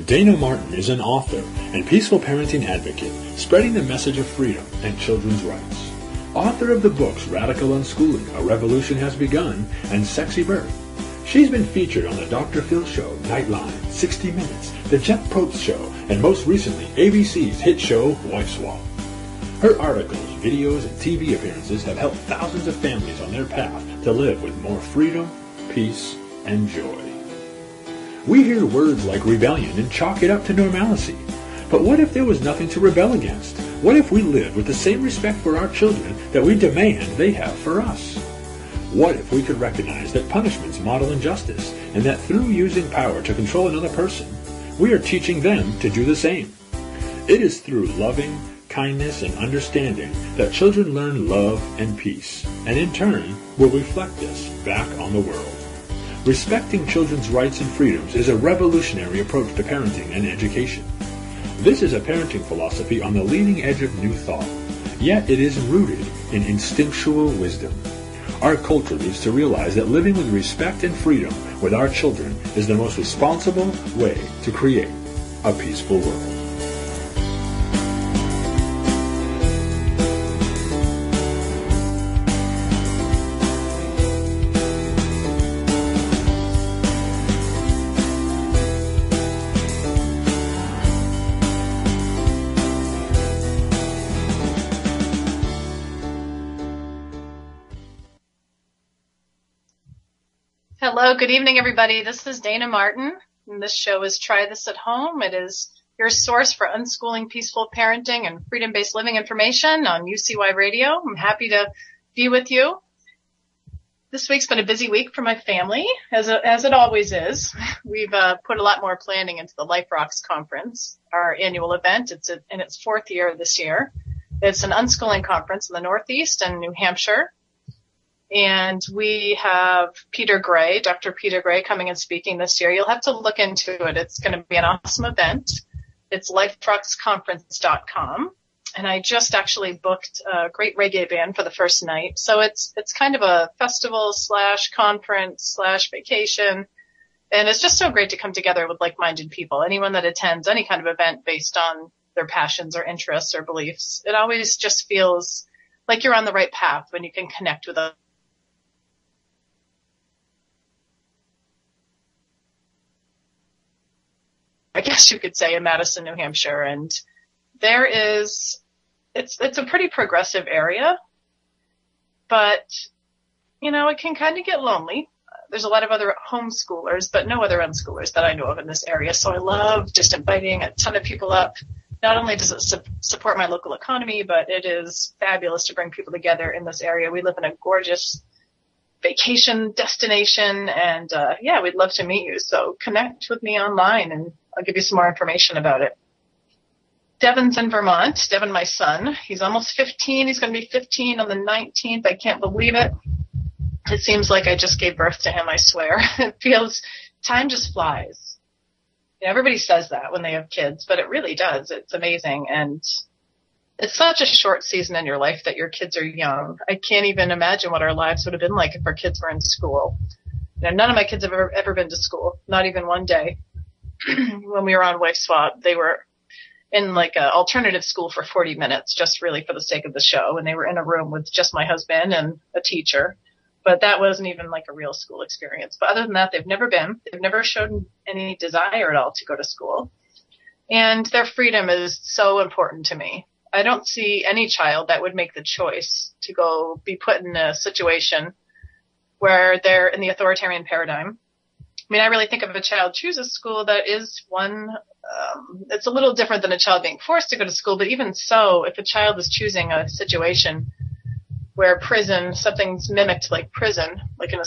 Dayna Martin is an author and peaceful parenting advocate, spreading the message of freedom and children's rights. Author of the books Radical Unschooling, A Revolution Has Begun, and Sexy Birth. She's been featured on the Dr. Phil Show, Nightline, 60 Minutes, The Jeff Probst Show, and most recently, ABC's hit show, Wife Swap. Her articles, videos, and TV appearances have helped thousands of families on their path to live with more freedom, peace, and joy. We hear words like rebellion and chalk it up to normalcy. But what if there was nothing to rebel against? What if we lived with the same respect for our children that we demand they have for us? What if we could recognize that punishments model injustice, and that through using power to control another person, we are teaching them to do the same? It is through loving, kindness, and understanding that children learn love and peace, and in turn will reflect this back on the world. Respecting children's rights and freedoms is a revolutionary approach to parenting and education. This is a parenting philosophy on the leading edge of new thought, yet it is rooted in instinctual wisdom. Our culture needs to realize that living with respect and freedom with our children is the most responsible way to create a peaceful world. Hello, good evening, everybody. This is Dayna Martin, and this show is Try This at Home. It is your source for unschooling, peaceful parenting, and freedom-based living information on UCY Radio. I'm happy to be with you. This week's been a busy week for my family, as it always is. We've put a lot more planning into the Life Rocks Conference, our annual event. It's in its fourth year this year. It's an unschooling conference in the Northeast and New Hampshire. And we have Dr. Peter Gray coming and speaking this year. You'll have to look into it. It's going to be an awesome event. It's liferocksconference.com. And I just actually booked a great reggae band for the first night. So it's kind of a festival / conference / vacation. And it's just so great to come together with like-minded people. Anyone that attends any kind of event based on their passions or interests or beliefs, it always just feels like you're on the right path when you can connect with others. I guess you could say, in Madison, New Hampshire. And it's a pretty progressive area, but, it can kind of get lonely. There's a lot of other homeschoolers, but no other unschoolers that I know of in this area. So I love just inviting a ton of people up. Not only does it support my local economy, but it is fabulous to bring people together in this area. We live in a gorgeous vacation destination, and we'd love to meet you. So connect with me online, and I'll give you some more information about it. Devin's in Vermont. Devin, my son, he's almost 15. He's going to be 15 on the 19th. I can't believe it. It seems like I just gave birth to him, I swear. It feels, time just flies. Everybody says that when they have kids, but it really does. It's amazing. And it's such a short season in your life that your kids are young. I can't even imagine what our lives would have been like if our kids were in school. None of my kids have ever been to school, not even one day. When we were on Wife Swap, they were in like an alternative school for 40 minutes, just really for the sake of the show. And they were in a room with just my husband and a teacher. But that wasn't even like a real school experience. But other than that, they've never shown any desire at all to go to school. And their freedom is so important to me. I don't see any child that would make the choice to go be put in a situation where they're in the authoritarian paradigm. I mean, I really think if a child chooses school, that is one, it's a little different than a child being forced to go to school. But even so, if a child is choosing a situation where something's mimicked like prison, like in a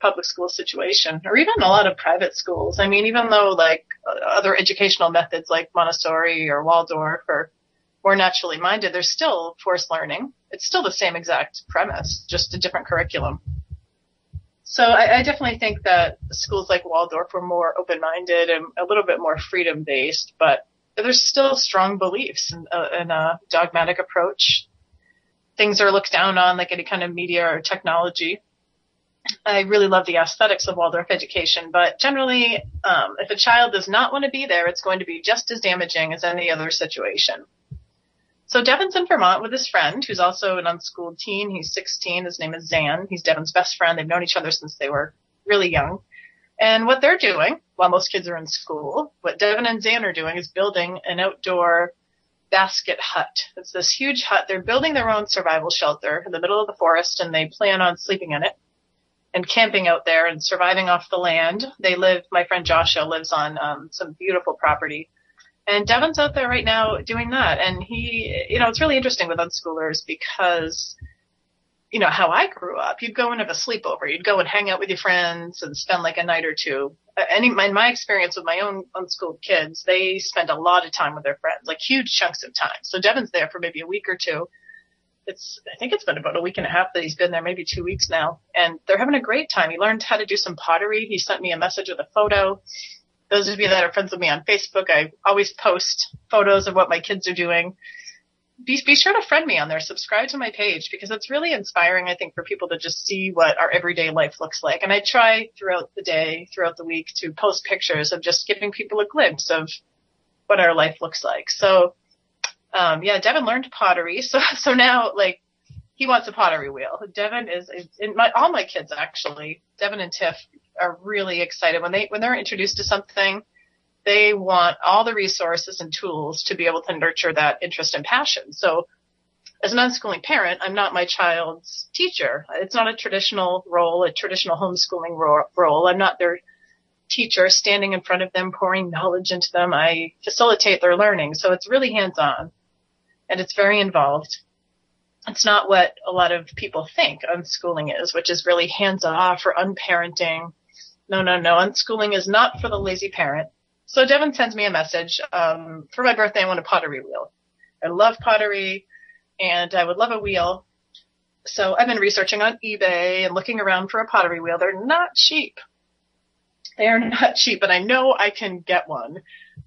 public school situation, or even a lot of private schools. I mean, even though like other educational methods like Montessori or Waldorf are more naturally minded, there's still forced learning. It's still the same exact premise, just a different curriculum. So I definitely think that schools like Waldorf were more open-minded and a little bit more freedom-based, but there's still strong beliefs in a dogmatic approach. Things are looked down on, like any kind of media or technology. I really love the aesthetics of Waldorf education, but generally, if a child does not want to be there, it's going to be just as damaging as any other situation. So Devin's in Vermont with his friend, who's also an unschooled teen. He's 16. His name is Zan. He's Devin's best friend. They've known each other since they were really young. And what they're doing, while most kids are in school, what Devin and Zan are doing is building an outdoor basket hut. It's this huge hut. They're building their own survival shelter in the middle of the forest, and they plan on sleeping in it and camping out there and surviving off the land. My friend Joshua lives on some beautiful property. And Devin's out there right now doing that. And it's really interesting with unschoolers because, how I grew up, you'd go and have a sleepover. You'd go and hang out with your friends and spend like a night or two. In my experience with my own unschooled kids, they spend a lot of time with their friends, like huge chunks of time. So Devin's there for maybe a week or two. I think it's been about a week and a half that he's been there, maybe 2 weeks now. And they're having a great time. He learned how to do some pottery. He sent me a message with a photo. Those of you that are friends with me on Facebook, I always post photos of what my kids are doing. Be sure to friend me on there. Subscribe to my page because it's really inspiring, I think, for people to just see what our everyday life looks like. And I try throughout the day, throughout the week, to post pictures of just giving people a glimpse of what our life looks like. So, Devin learned pottery. So now, like, he wants a pottery wheel. Devin all my kids actually, Devin and Tiff are really excited when they're introduced to something. They want all the resources and tools to be able to nurture that interest and passion. So as an unschooling parent, I'm not my child's teacher. It's not a traditional role, a traditional homeschooling role. I'm not their teacher standing in front of them, pouring knowledge into them. I facilitate their learning. So it's really hands-on and it's very involved. It's not what a lot of people think unschooling is, which is really hands-off or unparenting. No. Unschooling is not for the lazy parent. So Devin sends me a message. For my birthday, I want a pottery wheel. I love pottery, and I would love a wheel. So I've been researching on eBay and looking around for a pottery wheel. They're not cheap. They are not cheap, but I know I can get one.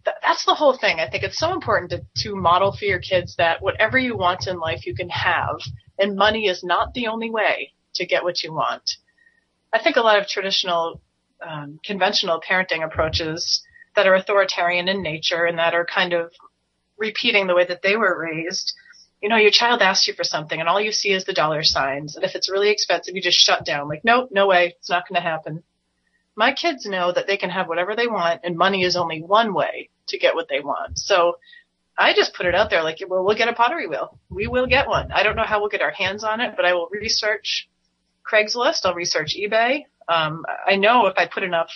That's the whole thing. I think it's so important to model for your kids that whatever you want in life, you can have, and money is not the only way to get what you want. I think a lot of traditional, conventional parenting approaches that are authoritarian in nature and that are kind of repeating the way that they were raised. Your child asks you for something and all you see is the dollar signs. And if it's really expensive, you just shut down. Like, nope, no way. It's not going to happen. My kids know that they can have whatever they want and money is only one way to get what they want. So I just put it out there like, well, we'll get a pottery wheel. We will get one. I don't know how we'll get our hands on it, but I will research Craigslist. I'll research eBay. I know if I put enough,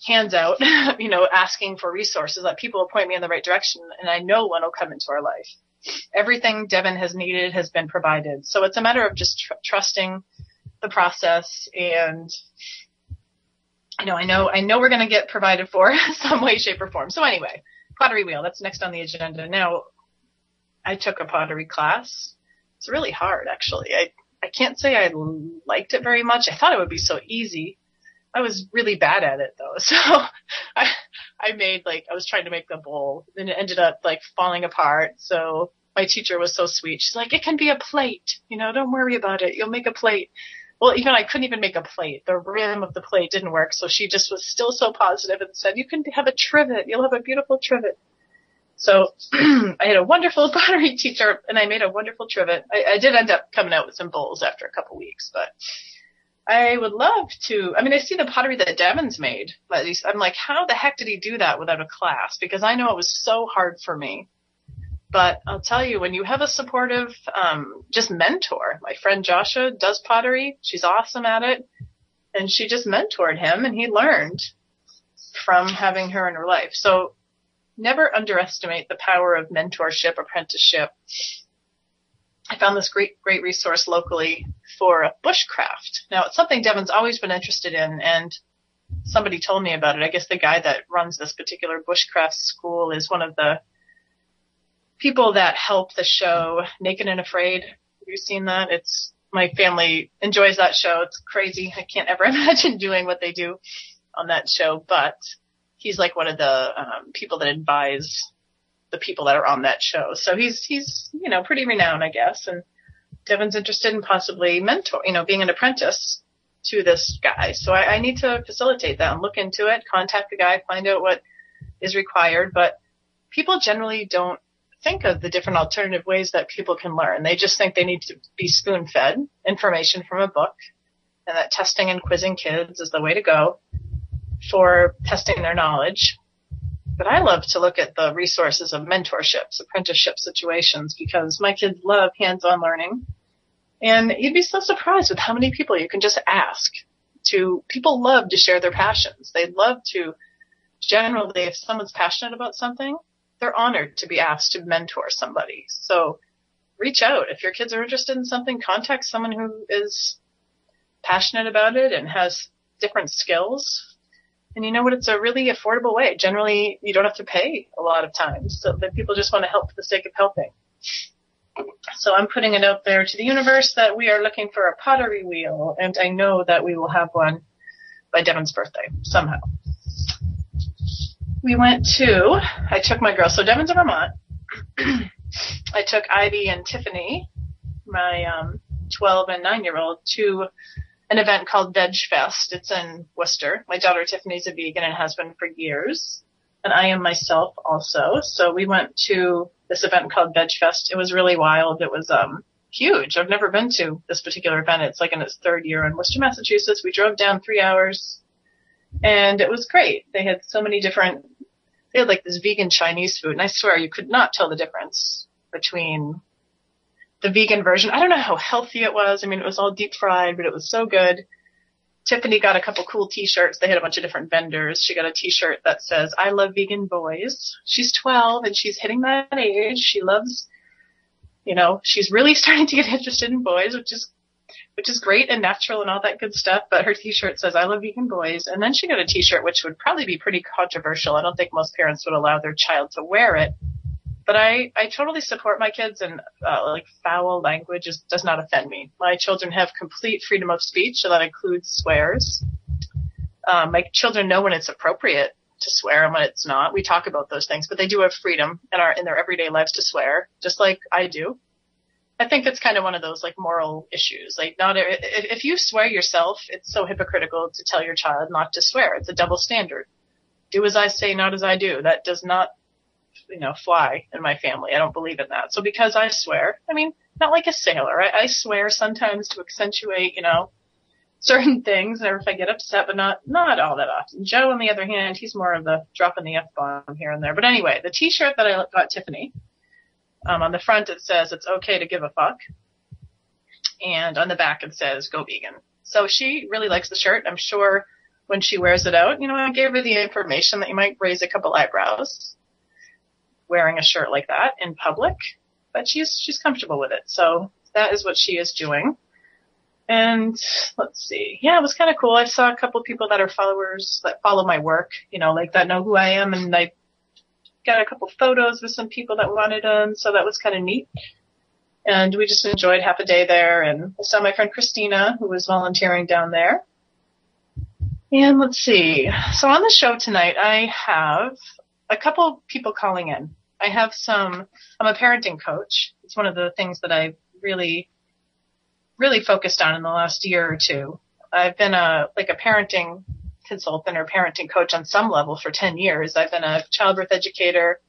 hands out, asking for resources, that people will point me in the right direction, and I know one will come into our life. Everything Devin has needed has been provided. So it's a matter of just trusting the process, and I know we're going to get provided for some way, shape, or form. So anyway, pottery wheel, that's next on the agenda. Now, I took a pottery class. It's really hard, actually. I can't say I liked it very much. I thought it would be so easy. I was really bad at it though. So I was trying to make the bowl and it ended up like falling apart. So my teacher was so sweet. She's like, it can be a plate, don't worry about it. You'll make a plate. Well, I couldn't even make a plate. The rim of the plate didn't work. So she just was still so positive and said, you can have a trivet. You'll have a beautiful trivet. So I had a wonderful pottery teacher and I made a wonderful trivet. I did end up coming out with some bowls after a couple weeks, but I would love to. I see the pottery that Devin's made. At least I'm like, how the heck did he do that without a class? Because I know it was so hard for me. But I'll tell you, when you have a supportive, just mentor, my friend Joshua does pottery. She's awesome at it. And she just mentored him and he learned from having her in her life. So never underestimate the power of mentorship, apprenticeship. I found this great resource locally for bushcraft. Now, it's something Devin's always been interested in, and somebody told me about it. I guess the guy that runs this particular bushcraft school is one of the people that help the show Naked and Afraid. Have you seen that? My family enjoys that show. It's crazy. I can't ever imagine doing what they do on that show, but he's like one of the people that advise the people that are on that show. So he's pretty renowned, I guess. And Devin's interested in possibly being an apprentice to this guy. So I need to facilitate that and look into it, contact the guy, find out what is required. But people generally don't think of the different alternative ways that people can learn. They just think they need to be spoon-fed information from a book, and that testing and quizzing kids is the way to go for testing their knowledge. But I love to look at the resources of mentorships, apprenticeship situations, because my kids love hands-on learning. And you'd be so surprised with how many people you can just ask to. People love to share their passions. They love to, generally, if someone's passionate about something, they're honored to be asked to mentor somebody. So reach out. If your kids are interested in something, contact someone who is passionate about it and has different skills. And you know what? It's a really affordable way. Generally, you don't have to pay a lot of times. So that people just want to help for the sake of helping. So I'm putting it out there to the universe that we are looking for a pottery wheel. And I know that we will have one by Devin's birthday somehow. I took my girls. So Devin's in Vermont. I took Ivy and Tiffany, my 12 and 9-year-old, to an event called Veg Fest. It's in Worcester. My daughter Tiffany's a vegan and has been for years, and I am myself also. So we went to this event called Veg Fest. It was really wild. It was huge. I've never been to this particular event. It's like in its third year in Worcester, Massachusetts. We drove down 3 hours, and it was great. They had so many different. They had like this vegan Chinese food, and I swear you could not tell the difference between the vegan version. I don't know how healthy it was. I mean, it was all deep fried, but it was so good. Tiffany got a couple cool t-shirts. They had a bunch of different vendors. She got a t-shirt that says, "I love vegan boys." She's 12 and she's hitting that age. She loves, she's really starting to get interested in boys, which is great and natural and all that good stuff. But her t-shirt says, "I love vegan boys." And then she got a t-shirt, which would probably be pretty controversial. I don't think most parents would allow their child to wear it. But I totally support my kids, and foul language does not offend me. My children have complete freedom of speech, so that includes swears. My children know when it's appropriate to swear and when it's not. We talk about those things, but they do have freedom in their everyday lives to swear, just like I do. I think it's kind of one of those moral issues. If you swear yourself, it's so hypocritical to tell your child not to swear. It's a double standard. Do as I say, not as I do. That does not fly in my family. I don't believe in that. So because I swear, not like a sailor. I swear sometimes to accentuate, certain things, or if I get upset, but not all that often. Joe, on the other hand, he's more of the dropping the F-bomb here and there. But anyway, the t-shirt that I got Tiffany, on the front it says, "It's okay to give a fuck." And on the back it says, "Go vegan." So she really likes the shirt. I'm sure when she wears it out, I gave her the information that you might raise a couple eyebrows wearing a shirt like that in public, but she's comfortable with it. So that is what she is doing. And let's see. Yeah, it was kind of cool. I saw a couple of people that are followers that follow my work, that know who I am. And I got a couple photos with some people that wanted them. So that was kind of neat. And we just enjoyed half a day there. And I saw my friend Christina, who was volunteering down there. And let's see. So on the show tonight, I have a couple people calling in. I'm a parenting coach. It's one of the things that I really, really focused on in the last year or two. I've been a parenting consultant or parenting coach on some level for 10 years. I've been a childbirth educator,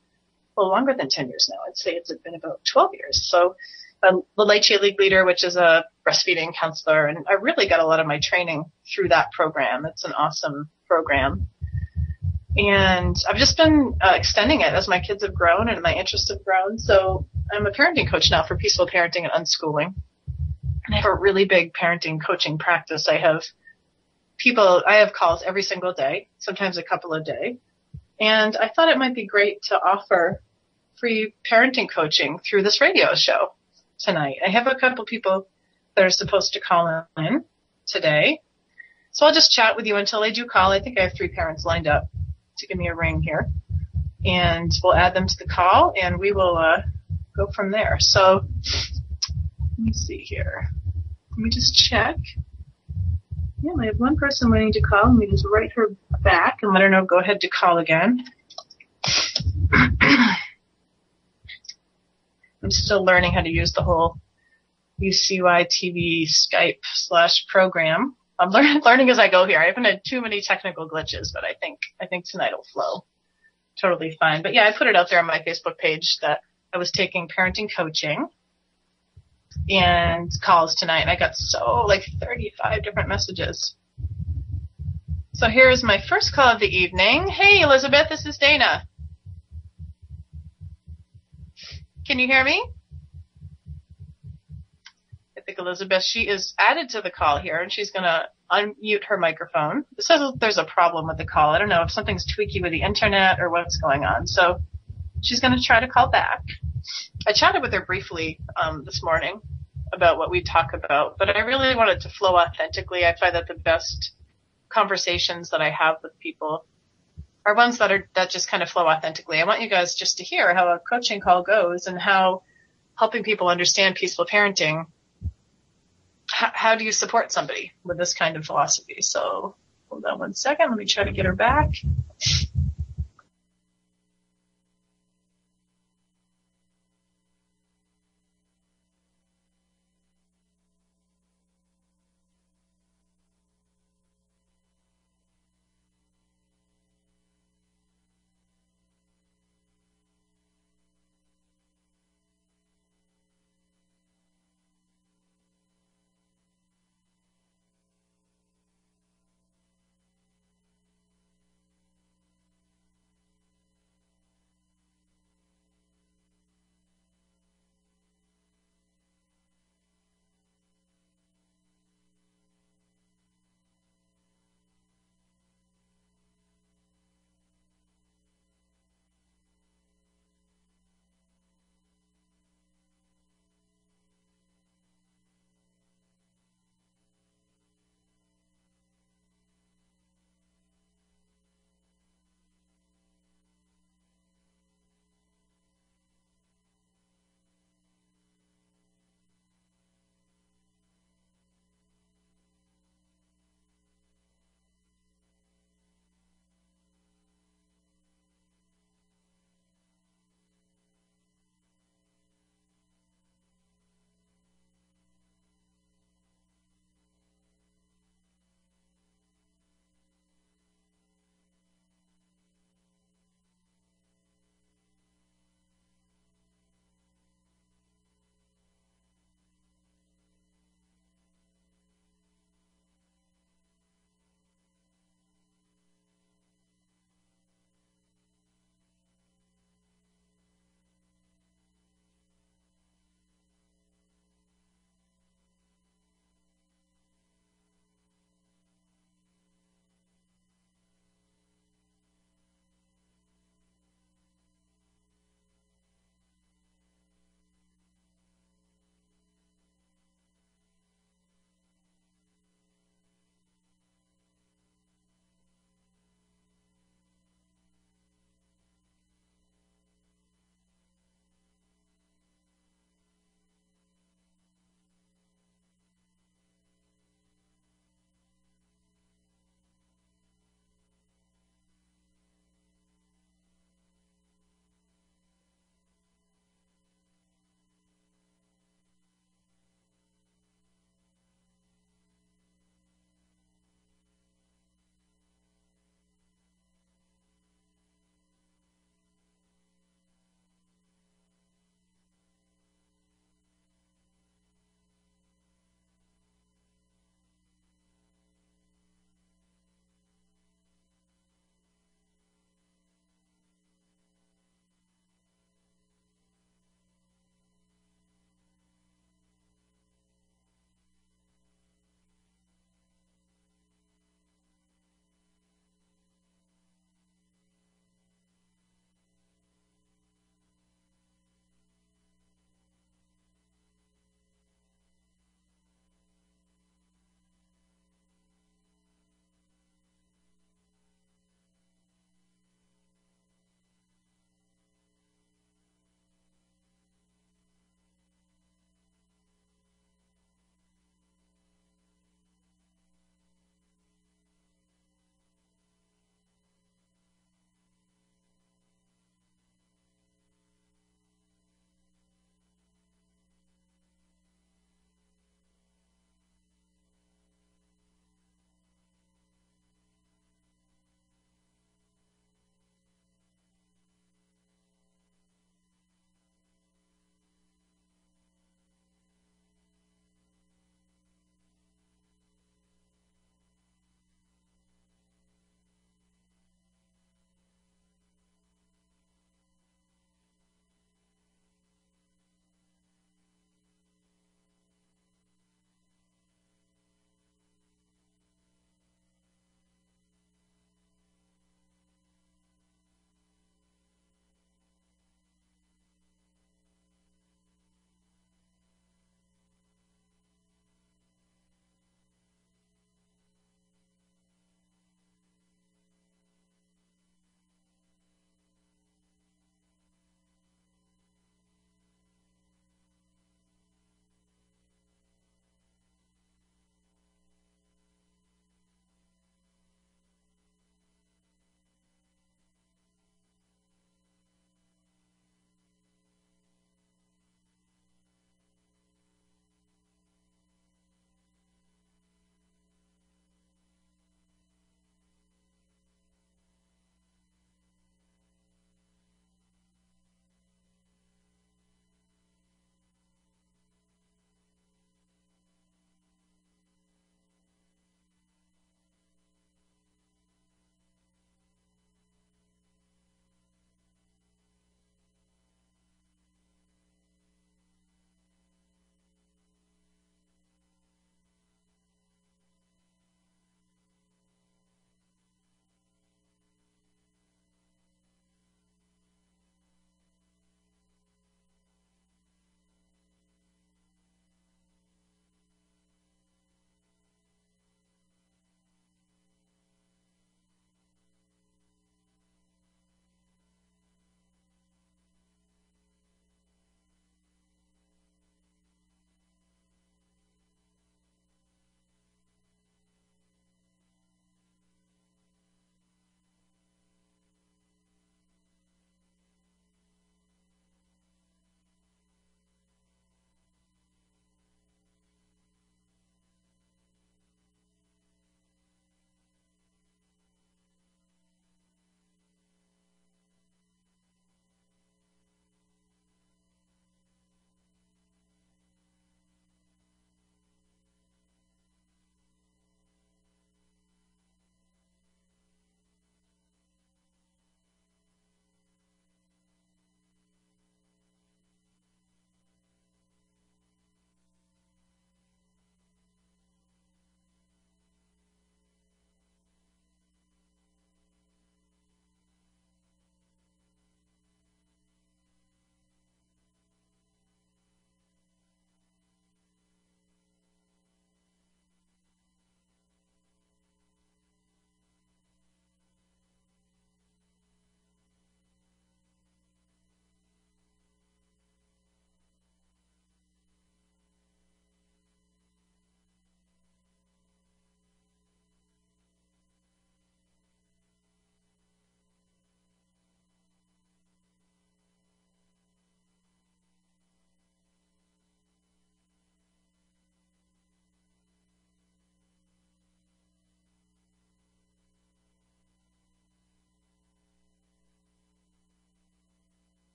longer than 10 years now. I'd say it's been about 12 years. So the Leche League leader, which is a breastfeeding counselor, and I really got a lot of my training through that program. It's an awesome program. And I've just been extending it as my kids have grown and my interests have grown. So I'm a parenting coach now for peaceful parenting and unschooling. And I have a really big parenting coaching practice. I have calls every single day, sometimes a couple a day. And I thought it might be great to offer free parenting coaching through this radio show tonight. I have a couple people that are supposed to call in today. So I'll just chat with you until they do call. I think I have 3 parents lined up to give me a ring here, and we'll add them to the call, and we will go from there. So let me see here. Let me just check. Yeah, I have one person waiting to call. Let me just write her back and let her know go ahead to call again. I'm still learning how to use the whole UCY TV Skype / program. I'm learning as I go here. I haven't had too many technical glitches, but I think tonight will flow totally fine. But yeah, I put it out there on my Facebook page that I was taking parenting coaching and calls tonight, and I got 35 different messages. So here's my first call of the evening. Hey, Elizabeth, this is Dayna. Can you hear me? I think Elizabeth, she is added to the call here, and she's going to unmute her microphone. It says there's a problem with the call. I don't know if something's tweaky with the internet or what's going on. So she's going to try to call back. I chatted with her briefly this morning about what we talk about, but I really want it to flow authentically. I find that the best conversations that I have with people are ones that just kind of flow authentically. I want you guys just to hear how a coaching call goes and how helping people understand peaceful parenting. How do you support somebody with this kind of philosophy? So hold on one second. Let me try to get her back.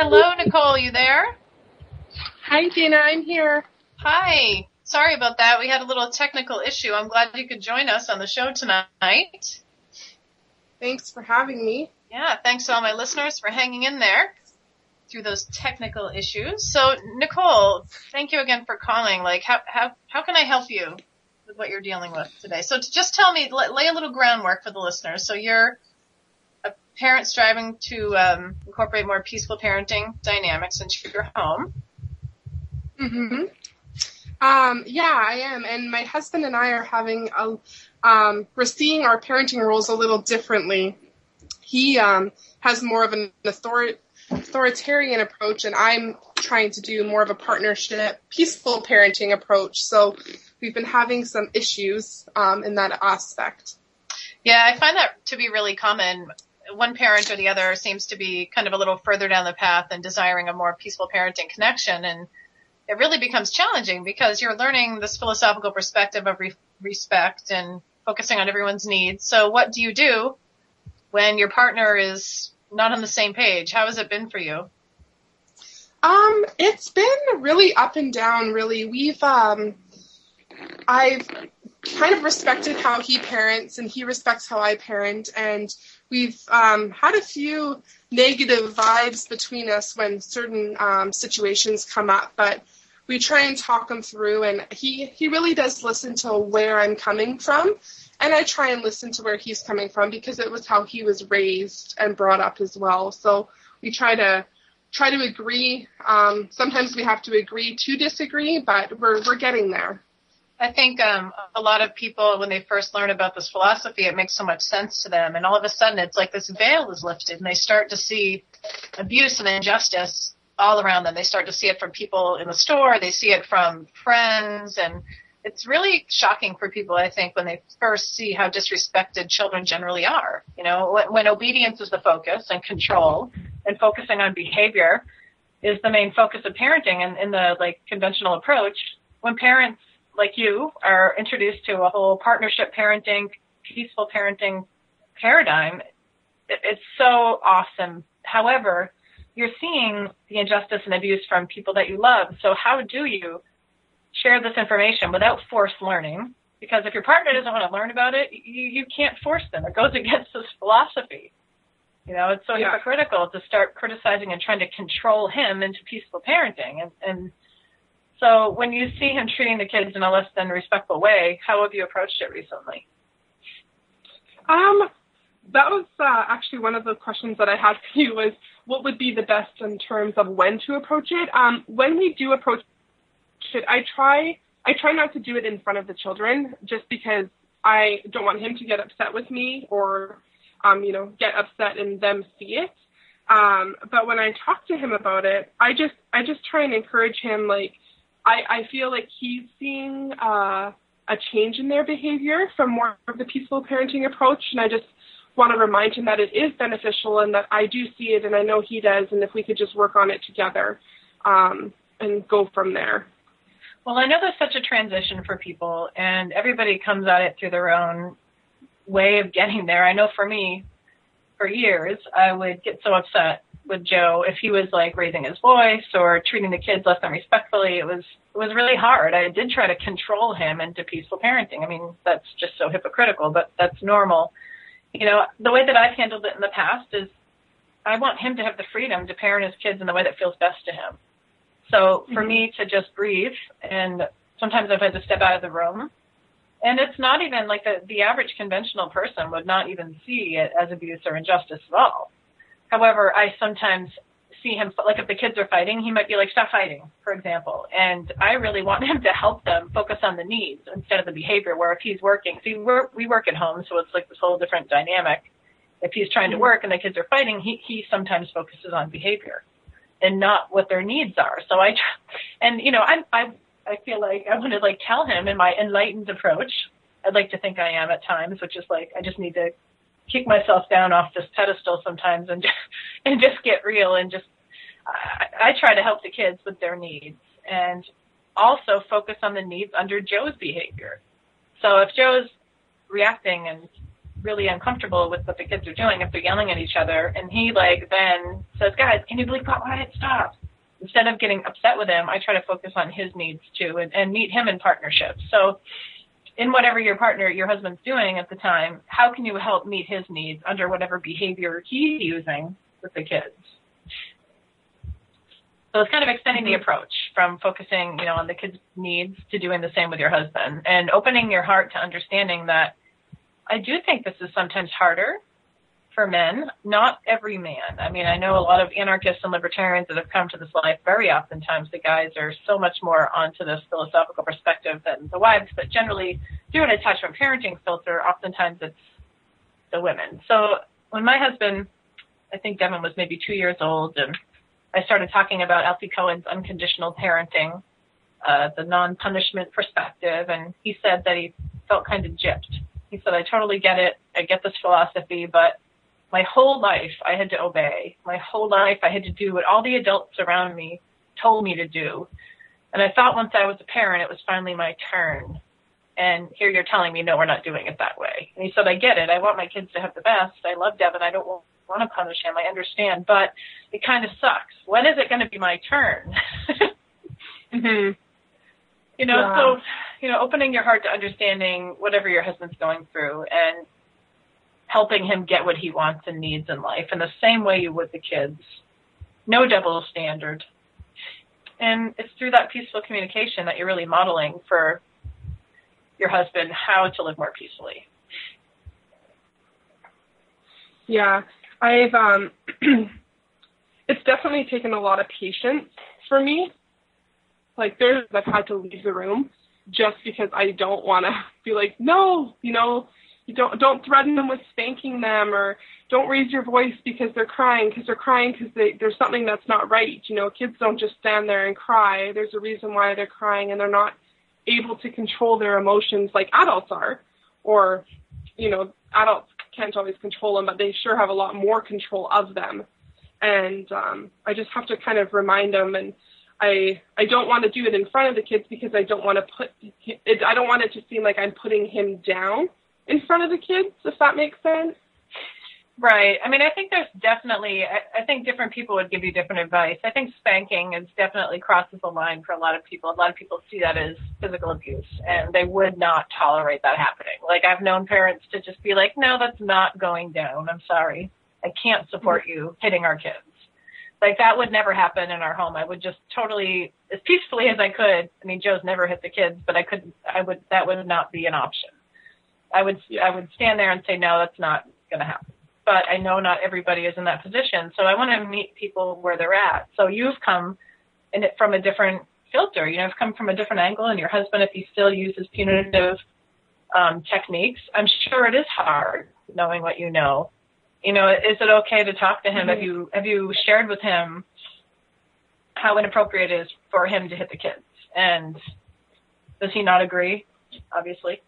Hello, Nicole, you there? Hi, Dayna, I'm here. Hi. Sorry about that. We had a little technical issue. I'm glad you could join us on the show tonight. Thanks for having me. Yeah, thanks to all my listeners for hanging in there through those technical issues. So, Nicole, thank you again for calling. Like, how can I help you with what you're dealing with today? So just tell me, lay a little groundwork for the listeners. So you're a parent striving to incorporate more peaceful parenting dynamics into your home. Mm-hmm. Yeah, I am. And my husband and I are having we're seeing our parenting roles a little differently. He has more of an authoritarian approach, and I'm trying to do more of a partnership, peaceful parenting approach. So we've been having some issues in that aspect. Yeah, I find that to be really common. One parent or the other seems to be kind of a little further down the path and desiring a more peaceful parenting connection, and it really becomes challenging because you're learning this philosophical perspective of respect and focusing on everyone's needs. So what do you do when your partner is not on the same page? How has it been for you? It's been really up and down, really. I've kind of respected how he parents, and he respects how I parent, and we've had a few negative vibes between us when certain situations come up, but we try and talk him through, and he really does listen to where I'm coming from, and I try and listen to where he's coming from because it was how he was raised and brought up as well. So we try to agree. Sometimes we have to agree to disagree, but we're getting there. I think a lot of people, when they first learn about this philosophy, it makes so much sense to them. And all of a sudden, it's like this veil is lifted, and they start to see abuse and injustice all around them. They start to see it from people in the store. They see it from friends. And it's really shocking for people, I think, when they first see how disrespected children generally are. You know, when obedience is the focus and control and focusing on behavior is the main focus of parenting and in the conventional approach, when parents like you are introduced to a whole partnership parenting, peaceful parenting paradigm, it's so awesome. However, you're seeing the injustice and abuse from people that you love. So how do you share this information without forced learning? Because if your partner doesn't want to learn about it, you can't force them. It goes against this philosophy. You know, it's so hypocritical to start criticizing and trying to control him into peaceful parenting. And so when you see him treating the kids in a less than respectful way, how have you approached it recently? That was actually one of the questions that I had for you was what would be the best in terms of when to approach it. When we do approach it, I try not to do it in front of the children just because I don't want him to get upset with me or, get upset and them see it. But when I talk to him about it, I just try and encourage him. I feel like he's seeing a change in their behavior from more of the peaceful parenting approach, and I just want to remind him that it is beneficial and that I do see it and I know he does, and if we could just work on it together and go from there. Well, I know there's such a transition for people, and everybody comes at it through their own way of getting there. I know for me, for years, I would get so upset with Joe if he was raising his voice or treating the kids less than respectfully. It was really hard. I did try to control him into peaceful parenting. I mean, that's just so hypocritical, but that's normal. You know, the way that I've handled it in the past is I want him to have the freedom to parent his kids in the way that feels best to him. So for me to just breathe, and sometimes I've had to step out of the room, and it's not even like the average conventional person would not even see it as abuse or injustice at all. However, I sometimes see him, if the kids are fighting, he might be like, stop fighting, for example. And I really want him to help them focus on the needs instead of the behavior, where if he's working, see, we work at home, so it's this whole different dynamic. If he's trying to work and the kids are fighting, he sometimes focuses on behavior and not what their needs are. So I feel like I want to tell him in my enlightened approach. I'd like to think I am at times, which is I just need to kick myself down off this pedestal sometimes and just get real and just I try to help the kids with their needs and also focus on the needs under Joe's behavior. So if Joe's reacting and really uncomfortable with what the kids are doing if they're yelling at each other. And he like then says, guys, can you believe quiet? Stop. Instead of getting upset with him, I try to focus on his needs too and meet him in partnership. So in whatever your husband's doing at the time, how can you help meet his needs under whatever behavior he's using with the kids? So it's kind of extending the approach from focusing, on the kids' needs to doing the same with your husband and opening your heart to understanding that I do think this is sometimes harder for men, not every man. I mean, I know a lot of anarchists and libertarians that have come to this life. Very oftentimes the guys are so much more onto this philosophical perspective than the wives, but generally through an attachment parenting filter, oftentimes it's the women. So when my husband, I think Devin was maybe 2 years old, and I started talking about Alfie Cohen's unconditional parenting, the non-punishment perspective, and he said that he felt kind of gypped. He said, I totally get it. I get this philosophy, but my whole life I had to obey. My whole life I had to do what all the adults around me told me to do. And I thought once I was a parent, it was finally my turn. And here you're telling me, no, we're not doing it that way. And he said, I get it. I want my kids to have the best. I love Devin. I don't want to punish him. I understand, but it kind of sucks. When is it going to be my turn? Mm-hmm. So, opening your heart to understanding whatever your husband's going through and helping him get what he wants and needs in life in the same way you would the kids. No double standard. And it's through that peaceful communication that you're really modeling for your husband how to live more peacefully. Yeah, I've it's definitely taken a lot of patience for me. Like I've had to leave the room just because I don't want to be like, no, you don't threaten them with spanking them, or don't raise your voice because they're crying because there's something that's not right. Kids don't just stand there and cry. There's a reason why they're crying, and they're not able to control their emotions like adults are, or adults can't always control them, but they sure have a lot more control of them. And I just have to kind of remind them, and I don't want to do it in front of the kids because I don't want it to seem like I'm putting him down in front of the kids, if that makes sense. Right. I mean, I think there's definitely, I think different people would give you different advice. I think spanking is definitely crosses the line for a lot of people. A lot of people see that as physical abuse, and they would not tolerate that happening. Like, I've known parents to just be like, no, that's not going down. I'm sorry. I can't support you hitting our kids. Like, that would never happen in our home. I would just totally, as peacefully as I could. I mean, Joe's never hit the kids, but that would not be an option. I would stand there and say, no, that's not going to happen. But I know not everybody is in that position, so I want to meet people where they're at. So you've come in it from a different filter. You've come from a different angle, and your husband, if he still uses punitive techniques, I'm sure it is hard knowing what you know. Is it okay to talk to him? Mm-hmm. Have you shared with him how inappropriate it is for him to hit the kids? And does he not agree, obviously?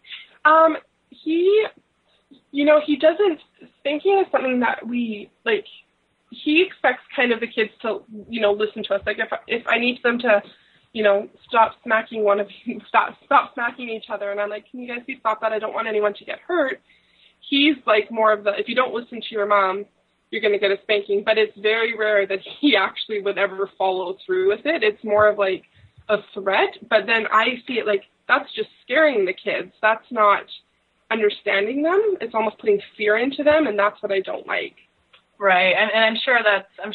He doesn't, spanking is something that we, like, he expects kind of the kids to, listen to us. Like, if I need them to, stop smacking stop smacking each other, and I'm like, can you guys please stop that? I don't want anyone to get hurt. He's like more of the, if you don't listen to your mom, you're going to get a spanking. But it's very rare that he actually would ever follow through with it. It's more of like a threat. But then I see it like, that's just scaring the kids. That's not understanding them. It's almost putting fear into them, and that's what I don't like. Right, and I'm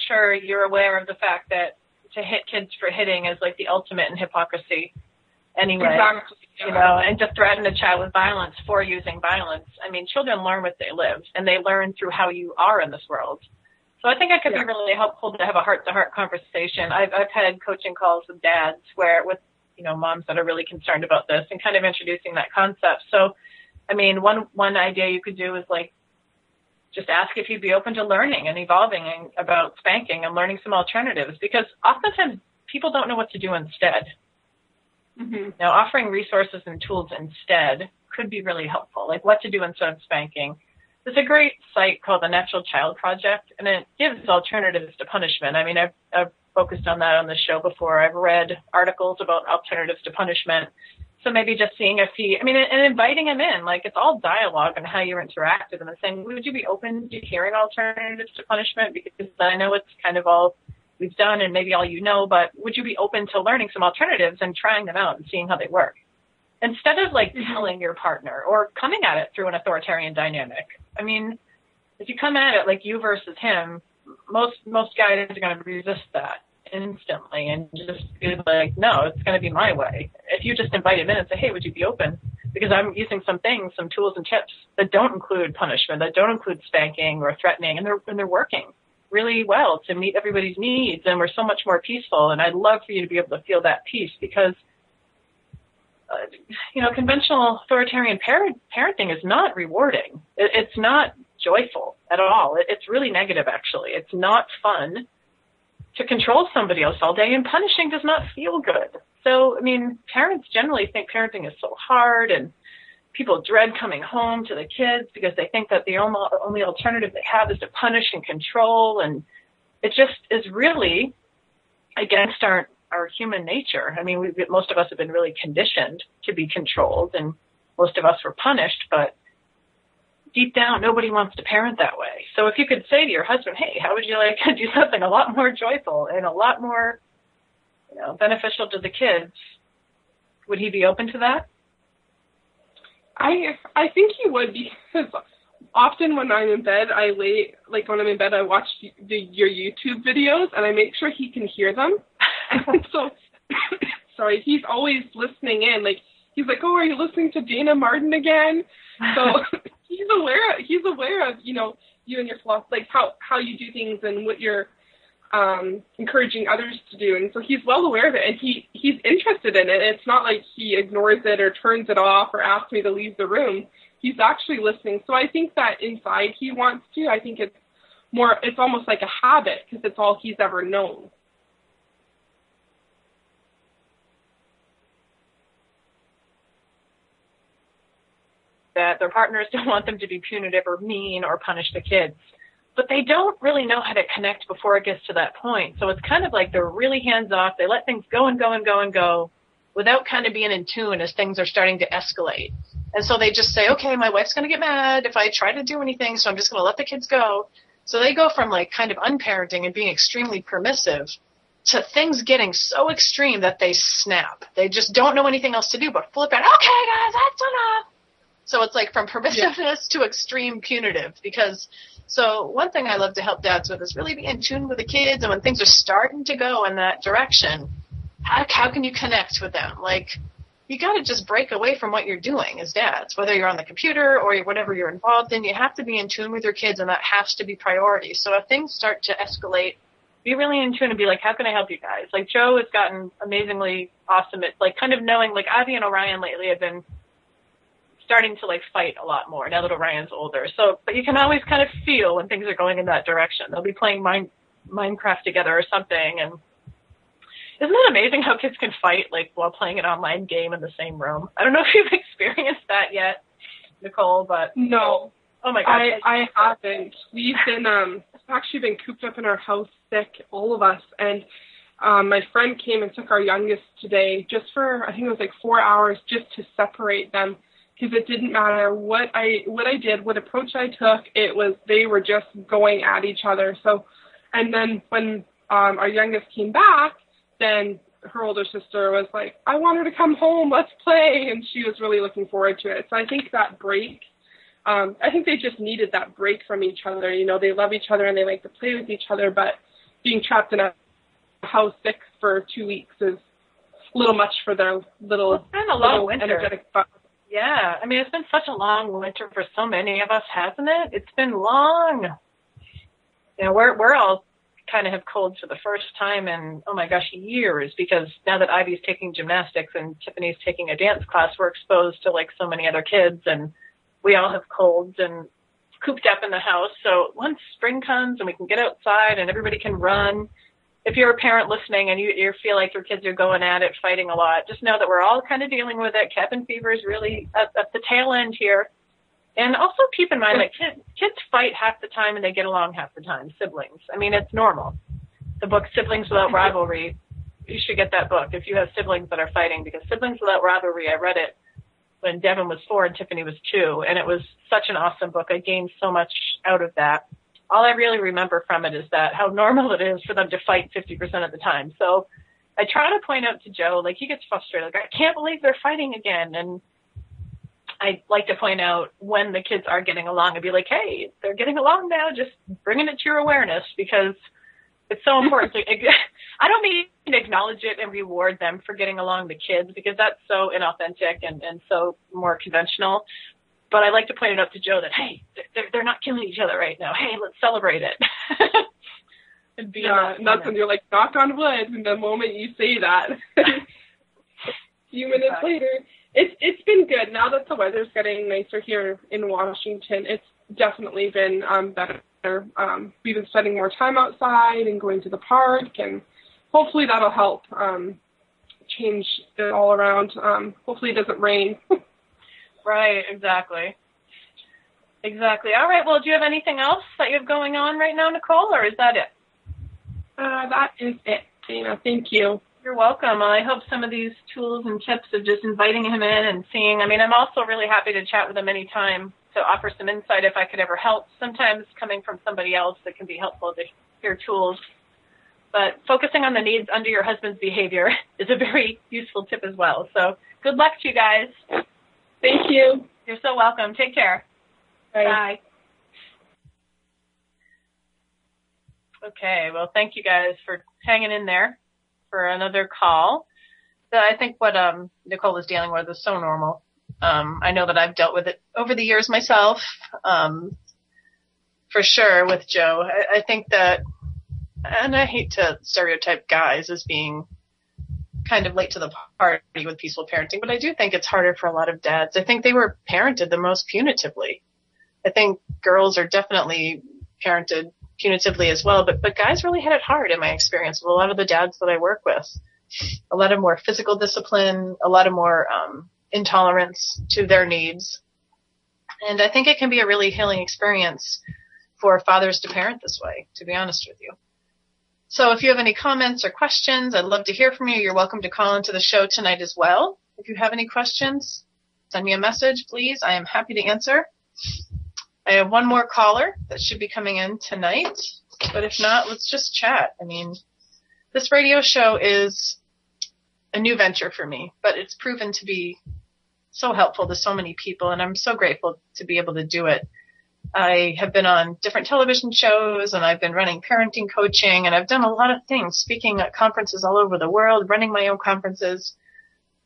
sure you're aware of the fact that to hit kids for hitting is like the ultimate in hypocrisy. Anyway, exactly. And to threaten a child with violence for using violence. I mean, children learn what they live, and they learn through how you are in this world. So I think it could be really helpful to have a heart-to-heart conversation. I've had coaching calls with dads with moms that are really concerned about this, and kind of introducing that concept. So, I mean, one idea you could do is like just ask if you'd be open to learning and evolving about spanking and learning some alternatives, because oftentimes people don't know what to do instead. Mm-hmm. Now, offering resources and tools instead could be really helpful, like what to do instead of spanking. There's a great site called the Natural Child Project, and it gives alternatives to punishment. I mean, I've focused on that on the show before. I've read articles about alternatives to punishment. So maybe just seeing if he, and inviting him in, like it's all dialogue on how you interact with him and saying, would you be open to hearing alternatives to punishment? Because I know it's kind of all we've done and maybe all you know, but would you be open to learning some alternatives and trying them out and seeing how they work? Instead of like telling your partner or coming at it through an authoritarian dynamic. I mean, if you come at it like you versus him, most guys are going to resist that instantly and just be like, no, it's going to be my way. If you just invite him in and say, hey, would you be open? Because I'm using some tools and tips that don't include punishment, that don't include spanking or threatening, and they're working really well to meet everybody's needs, and we're so much more peaceful. And I'd love for you to be able to feel that peace because, conventional authoritarian parenting is not rewarding. It's not joyful at all. It's really negative, actually. It's not fun to control somebody else all day, and punishing does not feel good. So, parents generally think parenting is so hard, and people dread coming home to the kids because they think that the only alternative they have is to punish and control, and it just is really against our human nature. Most of us have been really conditioned to be controlled, and most of us were punished, but deep down, nobody wants to parent that way. So if you could say to your husband, hey, how would you like to do something a lot more joyful and a lot more, beneficial to the kids, would he be open to that? I think he would, because often when I'm in bed, I watch your YouTube videos and I make sure he can hear them. And so, sorry, he's always listening in. Like, he's like, oh, are you listening to Dayna Martin again? So he's aware of, you and your philosophy, like how you do things and what you're encouraging others to do. And so he's well aware of it, and he's interested in it. It's not like he ignores it or turns it off or asks me to leave the room. He's actually listening. So I think that inside he wants to. I think it's almost like a habit because it's all he's ever known. That their partners don't want them to be punitive or mean or punish the kids. But they don't really know how to connect before it gets to that point. So it's kind of like they're really hands-off. They let things go and go and go and go without kind of being in tune as things are starting to escalate. And so they just say, okay, my wife's going to get mad if I try to do anything, so I'm just going to let the kids go. So they go from like kind of unparenting and being extremely permissive to things getting so extreme that they snap. They just don't know anything else to do but flip out. Okay, guys, that's enough. So it's like from permissiveness to extreme punitive so one thing I love to help dads with is really be in tune with the kids, and when things are starting to go in that direction, how can you connect with them? Like, you got to just break away from what you're doing as dads, whether you're on the computer or whatever you're involved in. You have to be in tune with your kids, and that has to be priority. So if things start to escalate, be really in tune and be like, how can I help you guys? Like, Joe has gotten amazingly awesome at like kind of knowing, like Avi and Orion lately have been starting to like fight a lot more now that Orion's older. So, but you can always kind of feel when things are going in that direction. They'll be playing Minecraft together or something. And isn't it amazing how kids can fight like while playing an online game in the same room? I don't know if you've experienced that yet, Nicole, but no. Oh my gosh. I haven't. We've been actually been cooped up in our house sick, all of us, and my friend came and took our youngest today just for, I think it was like 4 hours just to separate them. Because it didn't matter what I did, what approach I took, they were just going at each other. So, and then when our youngest came back, then her older sister was like, I want her to come home, let's play, and she was really looking forward to it. So I think that break, I think they just needed that break from each other. They love each other and they like to play with each other, but being trapped in a house sick for 2 weeks is a little much for their little energetic fun. Yeah, it's been such a long winter for so many of us, hasn't it? It's been long. We're all kind of have colds for the first time in, oh my gosh, years, because now that Ivy's taking gymnastics and Tiffany's taking a dance class, we're exposed to like so many other kids, and we all have colds and cooped up in the house. So once spring comes and we can get outside and everybody can run, if you're a parent listening and you feel like your kids are going at it, fighting a lot, just know that we're all kind of dealing with it. Cabin fever is really at the tail end here. And also keep in mind that kids fight half the time and they get along half the time, siblings. It's normal. The book Siblings Without Rivalry you should get that book if you have siblings that are fighting, because Siblings Without Rivalry, I read it when Devin was 4 and Tiffany was 2, and it was such an awesome book. I gained so much out of that. All I really remember from it is that how normal it is for them to fight 50% of the time. So I try to point out to Joe, like, he gets frustrated. Like, I can't believe they're fighting again. And I like to point out when the kids are getting along and be like, hey, they're getting along now, just bringing it to your awareness, because it's so important. I don't mean to acknowledge it and reward them for getting along, the kids, because that's so inauthentic and so more conventional. But I like to point it out to Joe that, hey, they're not killing each other right now. Hey, let's celebrate it. And that's when you're like, knock on wood, and the moment you say that, a few minutes later, it's been good. Now that the weather's getting nicer here in Washington, it's definitely been better. We've been spending more time outside and going to the park, and hopefully that'll help change it all around. Hopefully it doesn't rain. Right, exactly. All right, well, do you have anything else that you have going on right now, Nicole, or is that it? That is it, Dayna. Thank you. You're welcome. Well, I hope some of these tools and tips of just inviting him in and seeing, I'm also really happy to chat with him anytime to offer some insight if I could ever help. Sometimes coming from somebody else, it can be helpful to hear tools. But focusing on the needs under your husband's behavior is a very useful tip as well. So good luck to you guys. Thank you. You're so welcome. Take care. Bye. Bye. Okay, well, thank you guys for hanging in there for another call. I think what Nicole was dealing with is so normal. I know that I've dealt with it over the years myself, for sure, with Joe. I think that, and I hate to stereotype guys as being kind of late to the party with peaceful parenting, but I do think it's harder for a lot of dads. I think they were parented the most punitively. I think girls are definitely parented punitively as well, but guys really had it hard in my experience with a lot of the dads that I work with. A lot of more physical discipline, a lot of more intolerance to their needs. And I think it can be a really healing experience for fathers to parent this way, to be honest with you. So if you have any comments or questions, I'd love to hear from you. You're welcome to call into the show tonight as well. If you have any questions, send me a message, please. I am happy to answer. I have one more caller that should be coming in tonight, but if not, let's just chat. This radio show is a new venture for me, but it's proven to be so helpful to so many people, and I'm so grateful to be able to do it. I have been on different television shows, and I've been running parenting coaching, and I've done a lot of things, speaking at conferences all over the world, running my own conferences.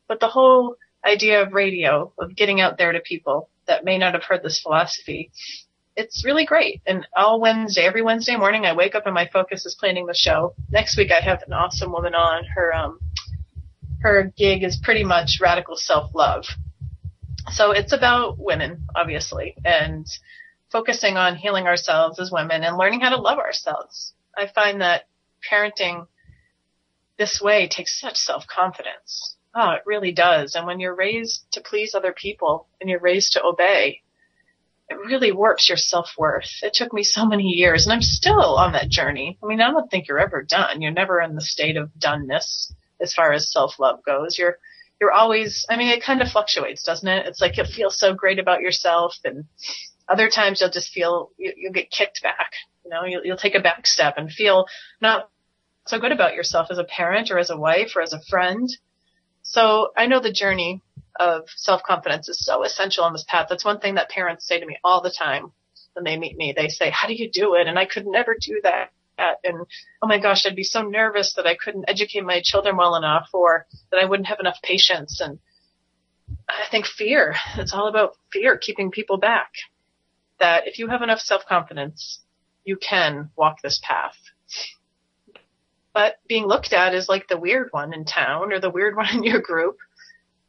But the whole idea of radio, of getting out there to people that may not have heard this philosophy, it's really great. And every Wednesday morning, I wake up and my focus is planning the show. Next week, I have an awesome woman on. Her gig is pretty much radical self-love. So it's about women, obviously, and focusing on healing ourselves as women and learning how to love ourselves. I find that parenting this way takes such self-confidence. Oh, it really does. And when you're raised to please other people and you're raised to obey, it really works your self-worth. It took me so many years, and I'm still on that journey. I don't think you're ever done. You're never in the state of doneness as far as self-love goes. You're always, it kind of fluctuates, doesn't it? It's like you'll feel so great about yourself, and other times you'll just feel, you'll get kicked back. You'll take a back step and feel not so good about yourself as a parent or as a wife or as a friend. So I know the journey of self-confidence is so essential on this path. That's one thing that parents say to me all the time when they meet me. They say, how do you do it? And I could never do that. And, oh my gosh, I'd be so nervous that I couldn't educate my children well enough, or that I wouldn't have enough patience. And I think fear, it's all about fear, keeping people back. That if you have enough self-confidence, you can walk this path. But being looked at as like the weird one in town or the weird one in your group,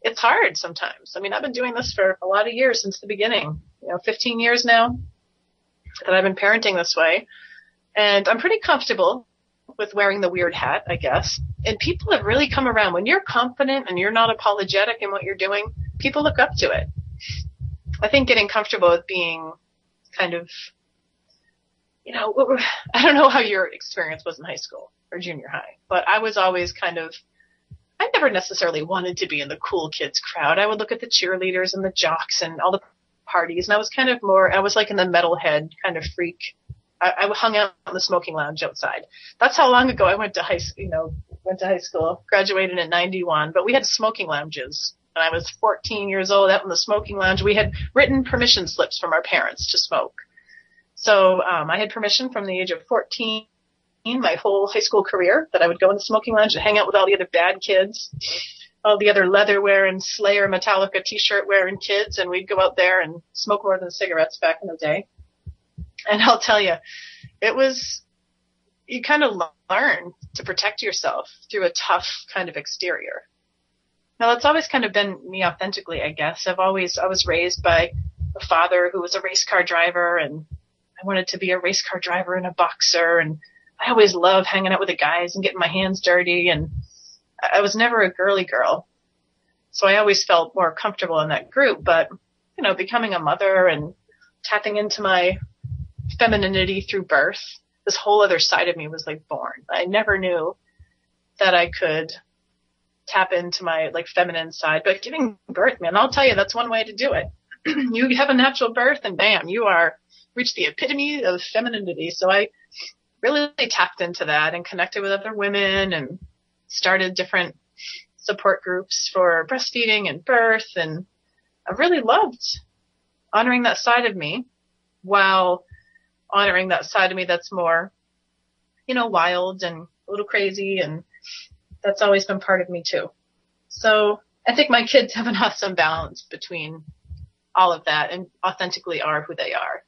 it's hard sometimes. I've been doing this for a lot of years since the beginning, 15 years now that I've been parenting this way. And I'm pretty comfortable with wearing the weird hat, I guess. And people have really come around. When you're confident and you're not apologetic in what you're doing, people look up to it. I think getting comfortable with being kind of, I don't know how your experience was in high school or junior high. But I was always I never necessarily wanted to be in the cool kids crowd. I would look at the cheerleaders and the jocks and all the parties, and I was I was like in the metalhead kind of freak. I hung out in the smoking lounge outside. That's how long ago I went to high school, graduated in 91, but we had smoking lounges. When I was 14 years old, out in the smoking lounge, we had written permission slips from our parents to smoke. So I had permission from the age of 14, my whole high school career, that I would go in the smoking lounge and hang out with all the other bad kids, all the other leather-wearing, Slayer, Metallica T-shirt-wearing kids, and we'd go out there and smoke more than cigarettes back in the day. And I'll tell you, you kind of learn to protect yourself through a tough kind of exterior. Now, that's always kind of been me authentically, I guess. I was raised by a father who was a race car driver, and I wanted to be a race car driver and a boxer, and I always loved hanging out with the guys and getting my hands dirty, and I was never a girly girl. So I always felt more comfortable in that group, but, becoming a mother and tapping into my femininity through birth, this whole other side of me was born. I never knew that I could tap into my feminine side, but giving birth, man, I'll tell you, that's one way to do it. You have a natural birth and bam, you reached the epitome of femininity. So I really tapped into that and connected with other women and started different support groups for breastfeeding and birth. And I really loved honoring that side of me while honoring that side of me that's more, wild and a little crazy, and that's always been part of me too. So I think my kids have an awesome balance between all of that and authentically are who they are.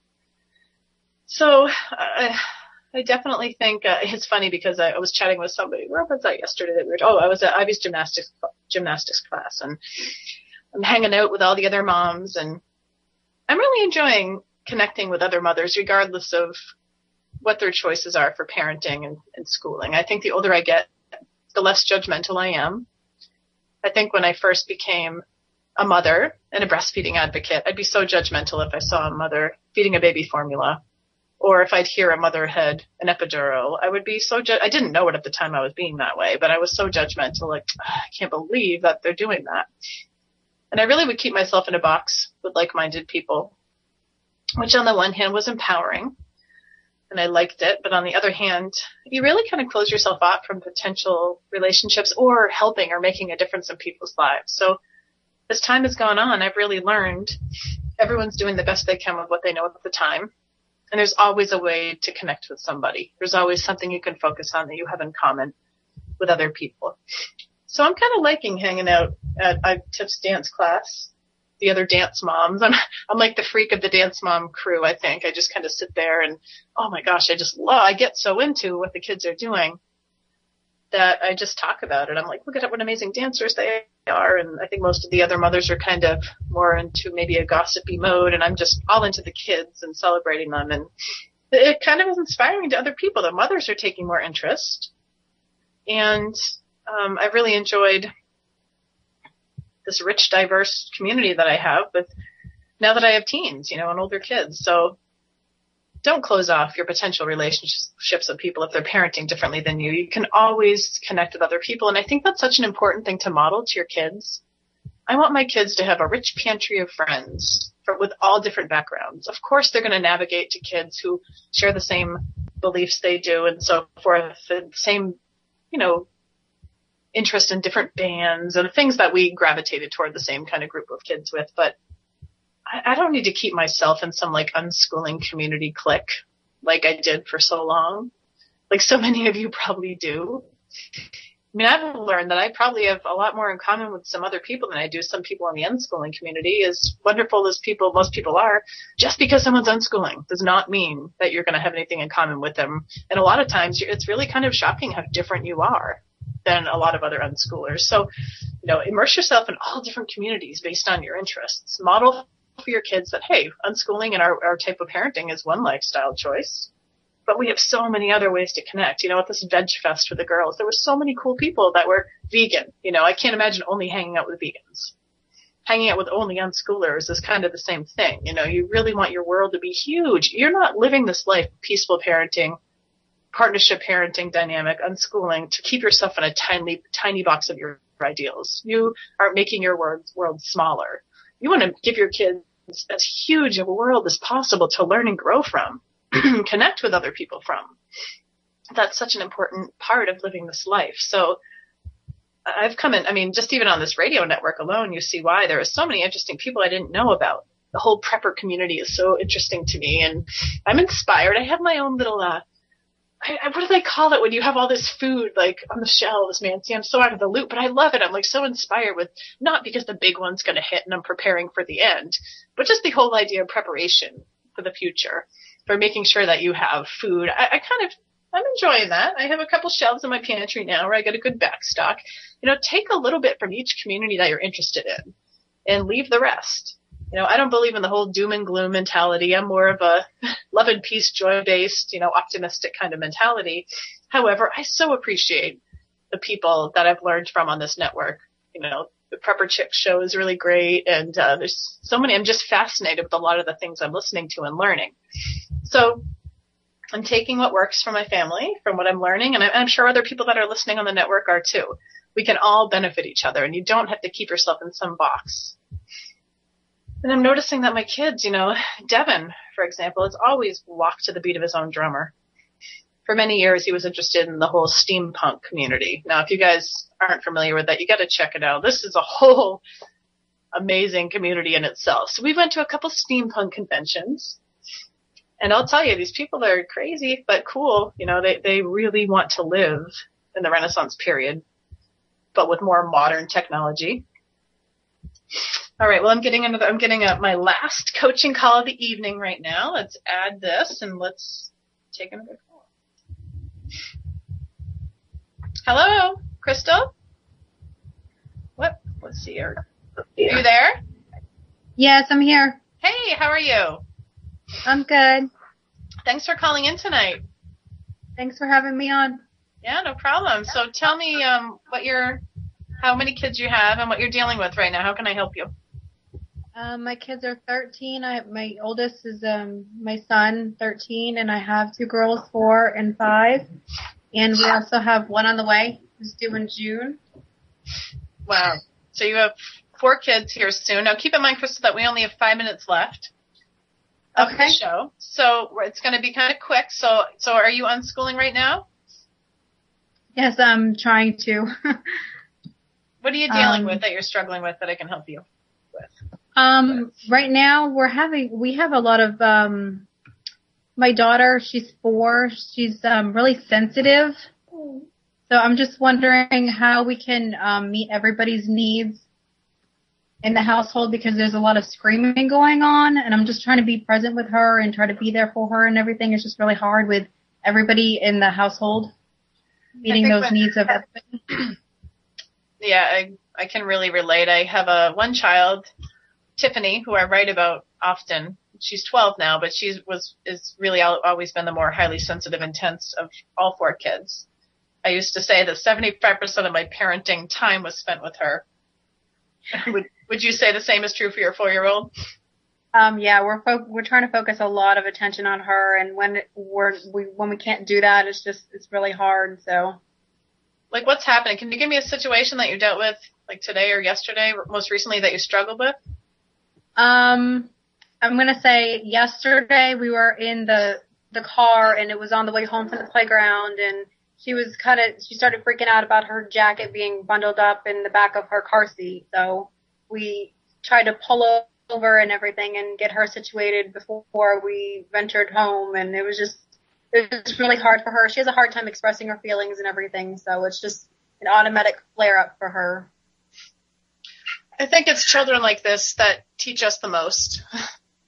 So I definitely think it's funny because I was chatting with somebody. Where was I yesterday? I was at Ivy's gymnastics class, and I'm hanging out with all the other moms, and I'm really enjoying connecting with other mothers, regardless of what their choices are for parenting and schooling. I think the older I get, the less judgmental I am. I think when I first became a mother and a breastfeeding advocate, I'd be so judgmental if I saw a mother feeding a baby formula, or if I'd hear a mother had an epidural. I would be so I didn't know it at the time I was being that way, but I was so judgmental, I can't believe that they're doing that. And I really would keep myself in a box with like-minded people, which on the one hand was empowering, and I liked it. But on the other hand, you really kind of close yourself off from potential relationships or helping or making a difference in people's lives. So as time has gone on, I've really learned everyone's doing the best they can with what they know at the time. And there's always a way to connect with somebody. There's always something you can focus on that you have in common with other people. So I'm kind of liking hanging out at Tiff's dance class, the other dance moms. I'm like the freak of the dance mom crew, I think. I just kind of sit there and, oh my gosh, I get so into what the kids are doing that I just talk about it. I'm like, look at what amazing dancers they are. And I think most of the other mothers are kind of more into maybe a gossipy mode, and I'm just all into the kids and celebrating them. And it kind of is inspiring to other people. The mothers are taking more interest. And I've really enjoyed this rich, diverse community that I have, but now that I have teens, and older kids. So don't close off your potential relationships with people if they're parenting differently than you. You can always connect with other people. And I think that's such an important thing to model to your kids. I want my kids to have a rich pantry of friends with all different backgrounds. Of course, they're going to navigate to kids who share the same beliefs they do and so forth, the same, interest in different bands and things that we gravitated toward the same kind of group of kids with. But I don't need to keep myself in some unschooling community clique like I did for so long, like so many of you probably do. I mean, I've learned that I probably have a lot more in common with some other people than I do some people in the unschooling community. As wonderful as most people are, just because someone's unschooling does not mean that you're going to have anything in common with them. And a lot of times it's really kind of shocking how different you are than a lot of other unschoolers. So, immerse yourself in all different communities based on your interests. Model for your kids that, hey, unschooling and our type of parenting is one lifestyle choice, but we have so many other ways to connect. At this veg fest with the girls, there were so many cool people that were vegan. I can't imagine only hanging out with vegans. Hanging out with only unschoolers is kind of the same thing. You really want your world to be huge. You're not living this life of peaceful parenting, partnership parenting dynamic, unschooling, to keep yourself in a tiny box of your ideals. You are making your world smaller. You want to give your kids as huge of a world as possible to learn and grow from, connect with other people from. That's such an important part of living this life. So I've come in, I mean, just even on this radio network alone, you see why there are so many interesting people I didn't know about. The whole prepper community is so interesting to me, and I'm inspired. I have my own little, what do they call it when you have all this food like on the shelves, man? See, I'm so out of the loop, but I love it. I'm like so inspired with, not because the big one's going to hit and I'm preparing for the end, but just the whole idea of preparation for the future, for making sure that you have food. I'm enjoying that. I have a couple shelves in my pantry now where I get a good backstock. You know, take a little bit from each community that you're interested in and leave the rest. You know, I don't believe in the whole doom and gloom mentality. I'm more of a love and peace, joy-based, you know, optimistic kind of mentality. However, I so appreciate the people that I've learned from on this network. You know, the Prepper Chick show is really great, and there's so many. I'm just fascinated with a lot of the things I'm listening to and learning. So I'm taking what works for my family, from what I'm learning, and I'm sure other people that are listening on the network are too. We can all benefit each other, and you don't have to keep yourself in some box. And I'm noticing that my kids, you know, Devin, for example, has always walked to the beat of his own drummer. For many years, he was interested in the whole steampunk community. Now, if you guys aren't familiar with that, you got to check it out. This is a whole amazing community in itself. So we went to a couple steampunk conventions. And I'll tell you, these people are crazy, but cool. You know, they really want to live in the Renaissance period, but with more modern technology. All right. Well, I'm getting my last coaching call of the evening right now. Let's add this and let's take another call. Hello, Crystal? What? Let's see here. Are you there? Yes, I'm here. Hey, how are you? I'm good. Thanks for calling in tonight. Thanks for having me on. Yeah, no problem. So tell me how many kids you have and what you're dealing with right now. How can I help you? My kids are 13. My oldest is my son, 13, and I have two girls, 4 and 5. And we also have one on the way who's due in June. Wow. So you have 4 kids here soon. Now keep in mind, Crystal, that we only have 5 minutes left of the show. So it's going to be kind of quick. So are you unschooling right now? Yes, I'm trying to. What are you dealing with that you're struggling with that I can help you with? Right now we have a lot of, my daughter, she's 4. She's, really sensitive. So I'm just wondering how we can, meet everybody's needs in the household, because there's a lot of screaming going on, and I'm just trying to be present with her and try to be there for her and everything. It's just really hard with everybody in the household, meeting those needs of everybody. Yeah, I can really relate. I have one child, Tiffany, who I write about often. She's 12 now, but is really always been the more highly sensitive, intense of all 4 kids. I used to say that 75% of my parenting time was spent with her. Would you say the same is true for your 4-year-old? Yeah, we're trying to focus a lot of attention on her, and when we can't do that, it's really hard. So, like, what's happening? Can you give me a situation that you dealt with, like today or yesterday, most recently, that you struggled with? I'm gonna say yesterday we were in the car, and it was on the way home from the playground, and she started freaking out about her jacket being bundled up in the back of her car seat. So we tried to pull over and everything and get her situated before we ventured home, and it was really hard for her. She has a hard time expressing her feelings and everything, so it's just an automatic flare-up for her. I think it's children like this that teach us the most.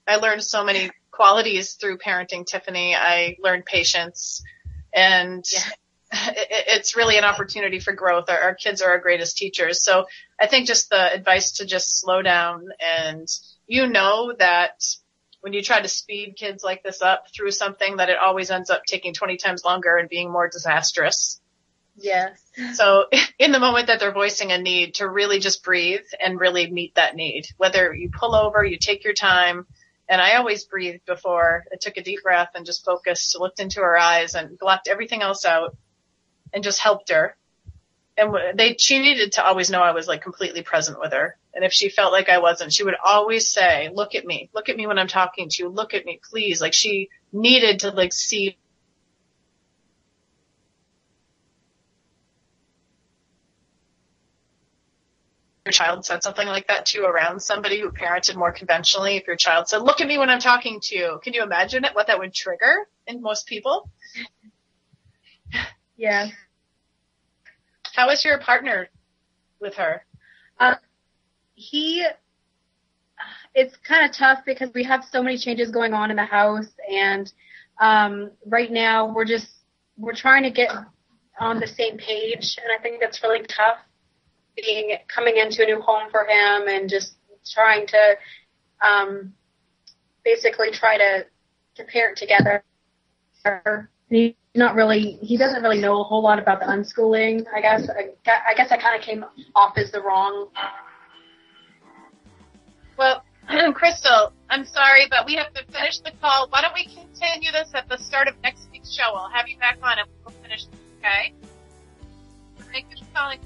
I learned so many qualities through parenting Tiffany. I learned patience, and it's really an opportunity for growth. Our kids are our greatest teachers. So I think just the advice to just slow down, and you know that when you try to speed kids like this up through something, that it always ends up taking 20 times longer and being more disastrous. Yes. So in the moment that they're voicing a need, to really just breathe and really meet that need. Whether you pull over, you take your time, And I always breathed before I took a deep breath and just focused, looked into her eyes and blocked everything else out and just helped her. And she needed to always know I was like completely present with her. And if she felt like I wasn't, she would always say, look at me when I'm talking to you. Look at me, please. Like she needed to like see. Your child said something like that to you around somebody who parented more conventionally. If your child said, look at me when I'm talking to you, can you imagine what that would trigger in most people? Yeah. How is your partner with her? It's kind of tough because we have so many changes going on in the house, and right now we're trying to get on the same page, and I think that's really tough. Coming into a new home for him and just trying to basically try to parent together. He doesn't really know a whole lot about the unschooling. I guess I kind of came off as the wrong. Well, Crystal, I'm sorry, but we have to finish the call. Why don't we continue this at the start of next week's show? I'll have you back on and we'll finish this, okay? Thank you for calling.